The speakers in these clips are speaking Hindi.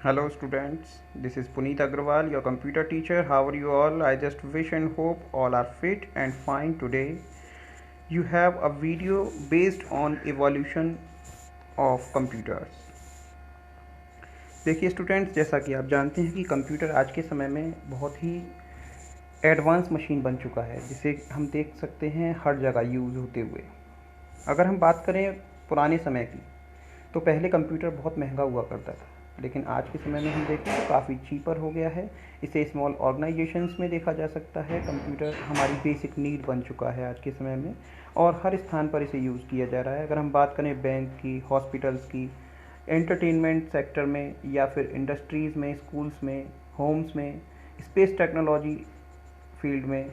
Hello students, this is Puneet Agrawal, your computer teacher. How are you all? I just wish and hope all are fit and fine today. You have a video based on evolution of computers. देखिए स्टूडेंट्स, जैसा कि आप जानते हैं कि कंप्यूटर आज के समय में बहुत ही एडवांस मशीन बन चुका है, जिसे हम देख सकते हैं हर जगह यूज़ होते हुए। अगर हम बात करें पुराने समय की, तो पहले कंप्यूटर बहुत महंगा हुआ करता था, लेकिन आज के समय में हम देखें तो काफ़ी चीपर हो गया है। इसे स्मॉल ऑर्गेनाइजेशंस में देखा जा सकता है। कंप्यूटर हमारी बेसिक नीड बन चुका है आज के समय में, और हर स्थान पर इसे यूज़ किया जा रहा है। अगर हम बात करें बैंक की, हॉस्पिटल्स की, एंटरटेनमेंट सेक्टर में, या फिर इंडस्ट्रीज़ में, स्कूल्स में, होम्स में, स्पेस टेक्नोलॉजी फील्ड में,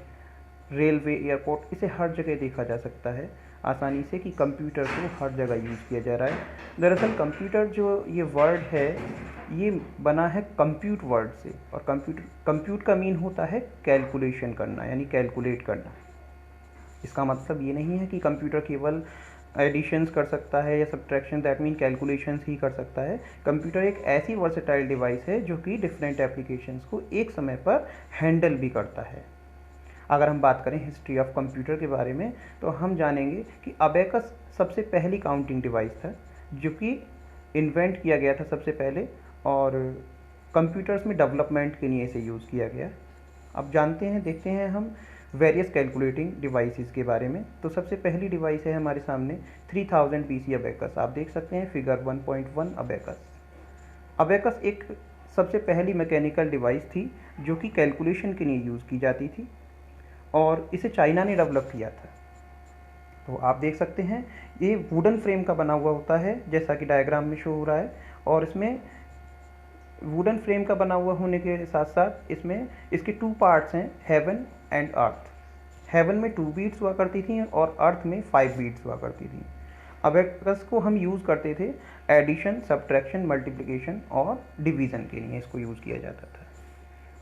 रेलवे, एयरपोर्ट, इसे हर जगह देखा जा सकता है आसानी से कि कंप्यूटर को हर जगह यूज़ किया जा रहा है। दरअसल कंप्यूटर जो ये वर्ड है, ये बना है कंप्यूट वर्ड से, और कंप्यूट का मीन होता है कैलकुलेशन करना, यानी कैलकुलेट करना। इसका मतलब ये नहीं है कि कंप्यूटर केवल एडिशंस कर सकता है या सब्ट्रैक्शन, दैट मीन कैलकुलेशंस ही कर सकता है। कंप्यूटर एक ऐसी वर्सेटाइल डिवाइस है जो कि डिफरेंट एप्लीकेशंस को एक समय पर हैंडल भी करता है। अगर हम बात करें हिस्ट्री ऑफ कंप्यूटर के बारे में, तो हम जानेंगे कि अबेकस सबसे पहली काउंटिंग डिवाइस था जो कि इन्वेंट किया गया था सबसे पहले, और कंप्यूटर्स में डेवलपमेंट के लिए इसे यूज़ किया गया। अब जानते हैं, देखते हैं हम वेरियस कैलकुलेटिंग डिवाइसेस के बारे में। तो सबसे पहली डिवाइस है हमारे सामने 3000 BC अबेकस। आप देख सकते हैं फिगर 1.1 अबेकस। अबेकस एक सबसे पहली मैकेनिकल डिवाइस थी जो कि कैलकुलेशन के लिए यूज़ की जाती थी, और इसे चाइना ने डेवलप किया था। तो आप देख सकते हैं ये वुडन फ्रेम का बना हुआ होता है, जैसा कि डायग्राम में शो हो रहा है। और इसमें वुडन फ्रेम का बना हुआ होने के साथ साथ इसमें इसके 2 पार्ट्स हैं, हेवन एंड अर्थ। हेवन में 2 बीट्स हुआ करती थी और अर्थ में 5 बीट्स हुआ करती थी। अबेकस को हम यूज़ करते थे एडिशन, सब्ट्रैक्शन, मल्टीप्लिकेशन और डिवीज़न के लिए इसको यूज़ किया जाता था।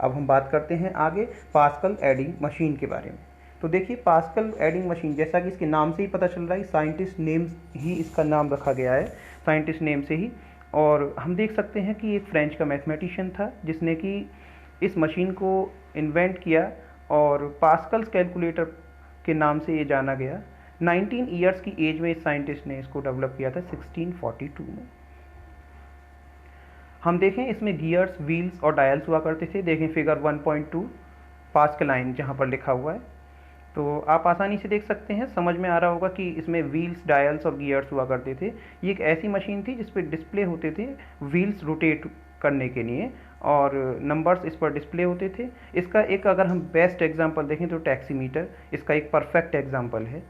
अब हम बात करते हैं आगे पास्कल एडिंग मशीन के बारे में। तो देखिए पास्कल एडिंग मशीन, जैसा कि इसके नाम से ही पता चल रहा है, साइंटिस्ट नेम ही इसका नाम रखा गया है, साइंटिस्ट नेम से ही। और हम देख सकते हैं कि एक फ्रेंच का मैथमेटिशियन था जिसने कि इस मशीन को इन्वेंट किया, और पास्कल्स कैलकुलेटर के नाम से ये जाना गया। 19 ईयर्स की एज में इस साइंटिस्ट ने इसको डेवलप किया था 1642 में। हम देखें इसमें गियर्स, व्हील्स और डायल्स हुआ करते थे। देखें फिगर 1.2 पास्कलाइन जहाँ पर लिखा हुआ है, तो आप आसानी से देख सकते हैं, समझ में आ रहा होगा कि इसमें व्हील्स, डायल्स और गियर्स हुआ करते थे। ये एक ऐसी मशीन थी जिस पर डिस्प्ले होते थे व्हील्स रोटेट करने के लिए, और नंबर्स इस पर डिस्प्ले होते थे। इसका एक अगर हम बेस्ट एग्जांपल देखें तो टैक्सीमीटर इसका एक परफेक्ट एग्जांपल है।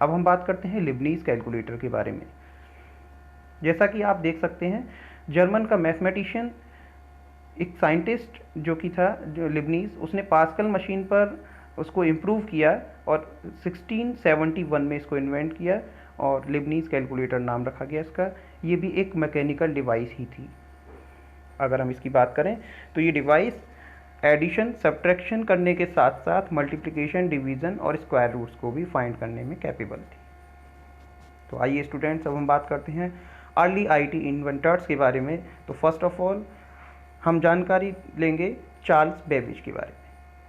अब हम बात करते हैं लिबनीज़ कैलकुलेटर के बारे में। जैसा कि आप देख सकते हैं, जर्मन का मैथमेटिशियन, एक साइंटिस्ट जो कि था जो लिबनीज़, उसने पास्कल मशीन पर उसको इम्प्रूव किया और 1671 में इसको इन्वेंट किया, और लिबनीज़ कैलकुलेटर नाम रखा गया इसका। ये भी एक मैकेनिकल डिवाइस ही थी। अगर हम इसकी बात करें तो ये डिवाइस एडिशन, सब्ट्रैक्शन करने के साथ साथ मल्टीप्लिकेशन, डिवीज़न और स्क्वायर रूट्स को भी फाइंड करने में कैपेबल थी। तो आइए स्टूडेंट्स, अब हम बात करते हैं अर्ली आईटी इन्वेंटर्स के बारे में। तो फर्स्ट ऑफ ऑल हम जानकारी लेंगे चार्ल्स बेबेज के बारे में।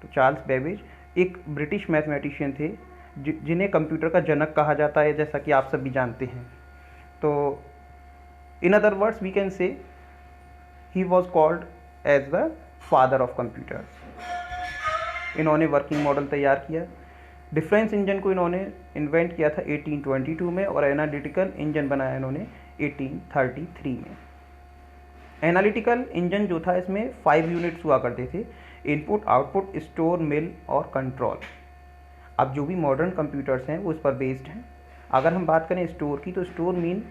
तो चार्ल्स बेबेज एक ब्रिटिश मैथमेटिशियन थे जिन्हें कंप्यूटर का जनक कहा जाता है, जैसा कि आप सभी जानते हैं। तो in other words we can say he was called as the father of computers. इन्होंने वर्किंग मॉडल तैयार किया। डिफरेंस इंजन को इन्होंने इन्वेंट किया था 1822 में, और एनालिटिकल इंजन बनाया इन्होंने 1833 में। एनालिटिकल इंजन जो था, इसमें 5 यूनिट्स हुआ करते थे, इनपुट, आउटपुट, स्टोर, मिल और कंट्रोल। अब जो भी मॉडर्न कंप्यूटर्स हैं वो इस पर बेस्ड हैं। अगर हम बात करें स्टोर की, तो स्टोर मीन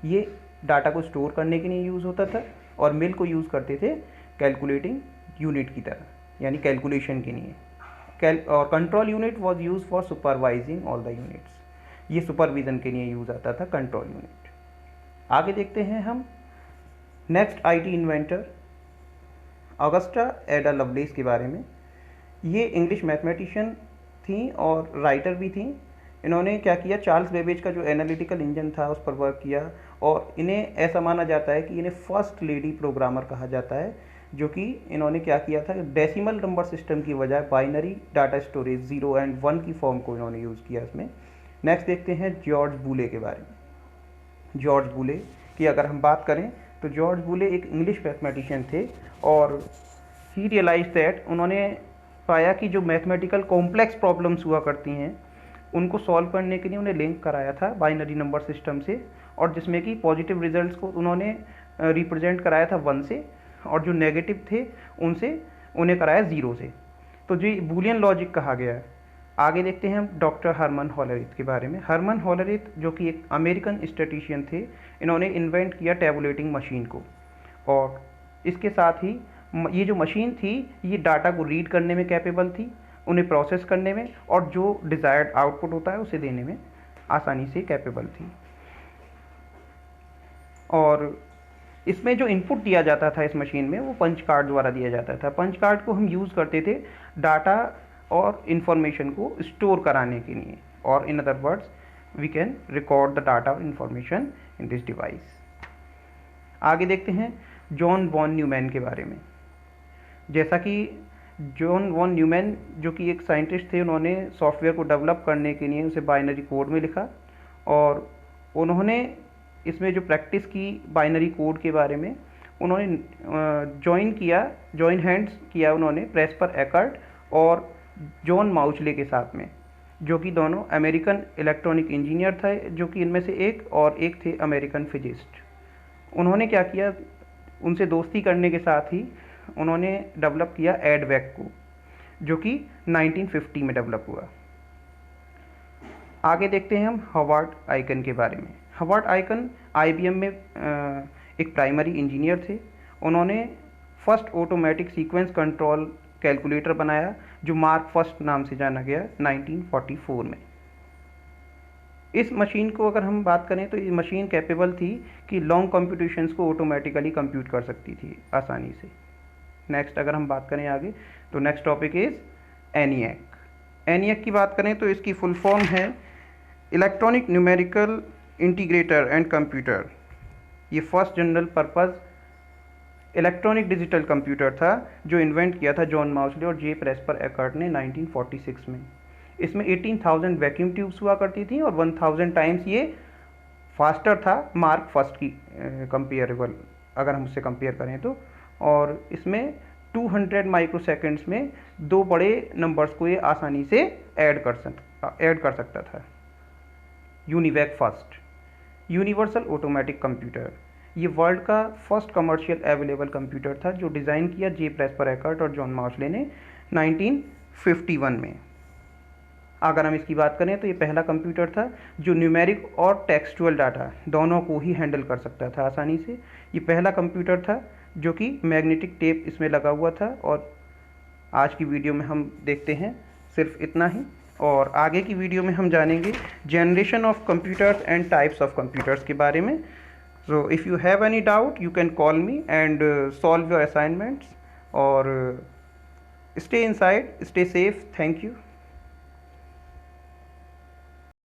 ये डाटा को स्टोर करने के लिए यूज़ होता था, और मिल को यूज़ करते थे कैलकुलेटिंग यूनिट की तरह, यानी कैलकुलेशन के लिए। और control unit was use for supervising all the units. ये सुपरविजन के लिए यूज़ आता था कंट्रोल यूनिट। आगे देखते हैं हम next IT inventor Augusta Ada Lovelace के बारे में। ये इंग्लिश मैथमेटिशियन थी और राइटर भी थी। इन्होंने क्या किया, चार्ल्स बेबेज का जो एनालिटिकल इंजन था उस पर वर्क किया, और इन्हें ऐसा माना जाता है कि इन्हें फर्स्ट लेडी प्रोग्रामर कहा जाता है, जो कि इन्होंने क्या किया था, डेसिमल नंबर सिस्टम की बजाय बाइनरी डाटा स्टोरेज 0 एंड 1 की फॉर्म को इन्होंने यूज़ किया इसमें। नेक्स्ट देखते हैं जॉर्ज बूले के बारे में। जॉर्ज बूले की अगर हम बात करें तो जॉर्ज बूले एक इंग्लिश मैथमेटिशियन थे, और ही रियलाइज दैट, उन्होंने पाया कि जो मैथमेटिकल कॉम्प्लेक्स प्रॉब्लम्स हुआ करती हैं उनको सॉल्व करने के लिए उन्हें लिंक कराया था बाइनरी नंबर सिस्टम से, और जिसमें कि पॉजिटिव रिजल्ट्स को उन्होंने रिप्रेजेंट कराया था 1 से, और जो नेगेटिव थे उनसे उन्हें कराया 0 से। तो जो बूलियन लॉजिक कहा गया है। आगे देखते हैं हम डॉक्टर हरमन हॉलरिथ के बारे में। हरमन हॉलरिथ जो कि एक अमेरिकन स्टैटिस्टिशियन थे, इन्होंने इन्वेंट किया टैबुलेटिंग मशीन को, और इसके साथ ही ये जो मशीन थी ये डाटा को रीड करने में कैपेबल थी, उन्हें प्रोसेस करने में, और जो डिज़ायर्ड आउटपुट होता है उसे देने में आसानी से कैपेबल थी। और इसमें जो इनपुट दिया जाता था इस मशीन में वो पंच कार्ड द्वारा दिया जाता था। पंच कार्ड को हम यूज़ करते थे डाटा और इन्फॉर्मेशन को स्टोर कराने के लिए, और in other words we can record the data और इन्फॉर्मेशन इन दिस डिवाइस। आगे देखते हैं जॉन वॉन न्यूमैन के बारे में। जैसा कि जॉन वॉन न्यूमैन जो कि एक साइंटिस्ट थे, उन्होंने सॉफ्टवेयर को डेवलप करने के लिए उसे बाइनरी कोड में लिखा, और उन्होंने इसमें जो प्रैक्टिस की बाइनरी कोड के बारे में, उन्होंने जॉइन हैंड्स किया उन्होंने प्रेस्पर एकर्ट और जॉन माउचले के साथ में, जो कि दोनों अमेरिकन इलेक्ट्रॉनिक इंजीनियर थे, जो कि इनमें से एक थे अमेरिकन फिजिस्ट। उन्होंने क्या किया, उनसे दोस्ती करने के साथ ही उन्होंने डेवलप किया एडवैक को, जो कि 1950 में डेवलप हुआ। आगे देखते हैं हम हॉवर्ड आइकन के बारे में। हॉवर्ड आइकन IBM में एक प्राइमरी इंजीनियर थे। उन्होंने first automatic sequence control calculator बनाया, जो मार्क फर्स्ट नाम से जाना गया 1944 में। इस मशीन को अगर हम बात करें तो ये मशीन कैपेबल थी कि लॉन्ग कंप्यूटेशंस को ऑटोमेटिकली कंप्यूट कर सकती थी आसानी से। नेक्स्ट अगर हम बात करें आगे, तो next topic is ENIAC। ENIAC की बात करें तो इसकी फुल फॉर्म है electronic numerical integrator and computer. ये first general purpose electronic digital computer था, जो इन्वेंट किया था जॉन माउचले और जे प्रेस्पर एकर्ट ने 1946 में। इसमें 18,000 वैक्यूम ट्यूब्स हुआ करती थी, और 1000 टाइम्स ये फास्टर था मार्क फर्स्ट की कंपेरेबल, अगर हम उससे कंपेयर करें तो। और इसमें 200 माइक्रोसेकंड्स में 2 बड़े नंबर्स को ये आसानी से ऐड कर सकता था। UNIVAC first universal automatic computer, ये वर्ल्ड का फर्स्ट कमर्शियल अवेलेबल कंप्यूटर था, जो डिज़ाइन किया जे प्रेस्पर एकर्ट और जॉन माउचले ने 1951 में। अगर हम इसकी बात करें तो ये पहला कंप्यूटर था जो न्यूमेरिक और टेक्सचुअल डाटा दोनों को ही हैंडल कर सकता था आसानी से। ये पहला कंप्यूटर था जो कि मैग्नेटिक टेप इसमें लगा हुआ था। और आज की वीडियो में हम देखते हैं सिर्फ इतना ही, और आगे की वीडियो में हम जानेंगे generation of computers and types of computers के बारे में। So if you have any doubt you can call me and solve your assignments, और stay inside, stay safe. Thank you.